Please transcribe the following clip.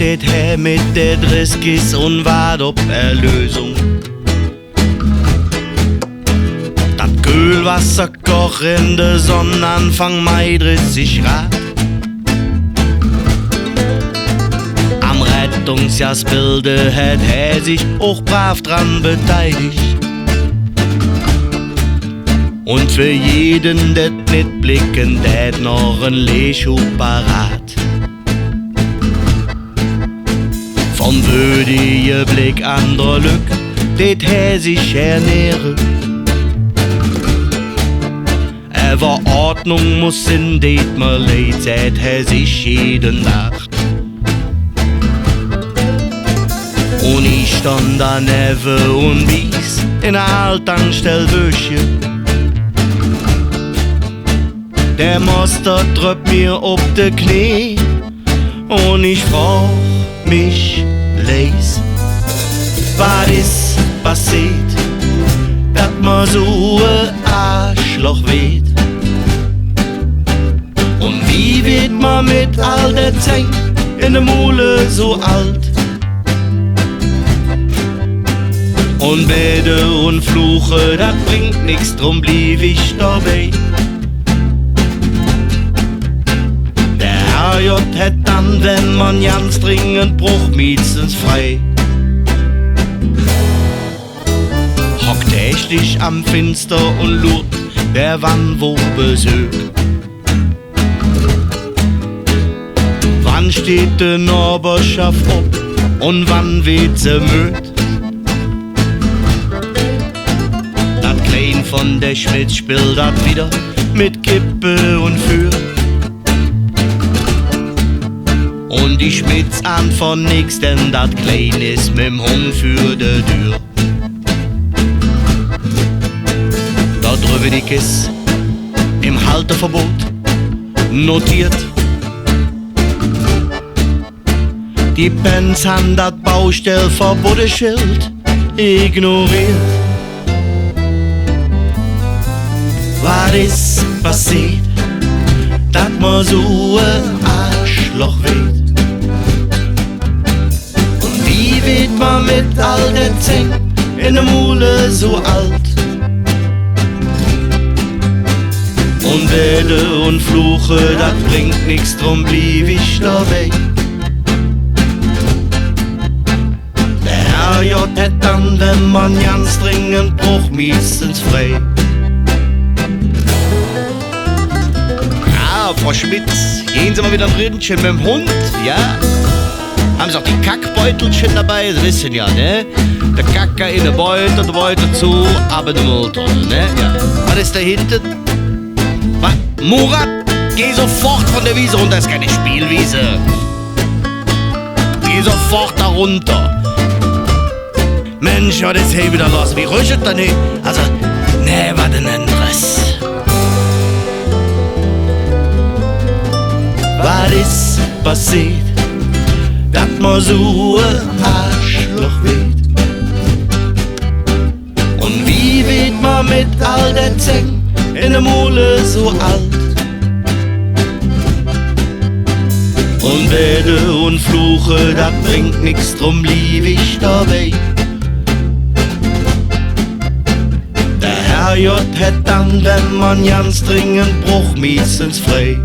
steht her mit der Driskis und wart ob Erlösung. Das Kühlwasser koch in der Sonne Anfang Mai 30 Grad. Am Rettungsjahrsbilde hat er sich auch brav dran beteiligt. Und für jeden, der nicht blicken, der noch ein Leeschub parat. Vom würdigen Blick anderer Lück, det her sich ernähre. Aber Ordnung muss in det mal leid, seit er sich jede Nacht. Und ich stand da neve und wies in der Altanstellwöche. Der Monster drückt mir ob de Knie und ich frag mich leis, was ist passiert, dass man so ein Arschloch weht? Und wie wird man mit all der Zeit in der Mule so alt? Und Bete und Fluche, das bringt nix, drum blieb ich dabei. J hätt dann, wenn man ganz dringend braucht, meistens frei. Hockt ächtlich am Finster und lurt, wer wann wo besögt. Wann steht de Norberschaft ob und wann weht se möd? Dat Klein von der Schmidt spielt dat wieder mit Kippe und Für. Und die Schmitz an von nix, denn dat Klein ist mit'm Hund für de Tür. Da drüber die Kiss im Halteverbot notiert. Die Pens han dat Baustellverboteschild ignoriert. Was ist passiert, dat man so ein Arschloch weht? Wird man mit all der Zeng in der Mule so alt? Und Bete und Fluche, das bringt nix, drum blieb ich dabei. Der Herr J hätt dann, wenn man ganz dringend braucht, meistens frei. Ja, Frau Schmitz, gehen Sie mal wieder ein Rindchen mit dem Hund, ja? Haben Sie auch die Kackbeutelchen dabei, Sie wissen ja, ne? Der Kacker in der Beutel zu, aber die Mülltonne, ne? Ja. Was ist da hinten? Was? Murat, geh sofort von der Wiese runter, das ist keine Spielwiese. Geh sofort da runter. Mensch, was ist hier wieder los? Wie ruhig ist da nicht? Also, ne, was denn anderes? Was ist passiert, dass man so ein Arschloch weht? Und wie wird man mit all der Zeng in der Mule so alt? Und Bete und Fluche, das bringt nix, drum blieb ich dabei. Der Herr J hätt dann, wenn man ganz dringend braucht, meistens frei.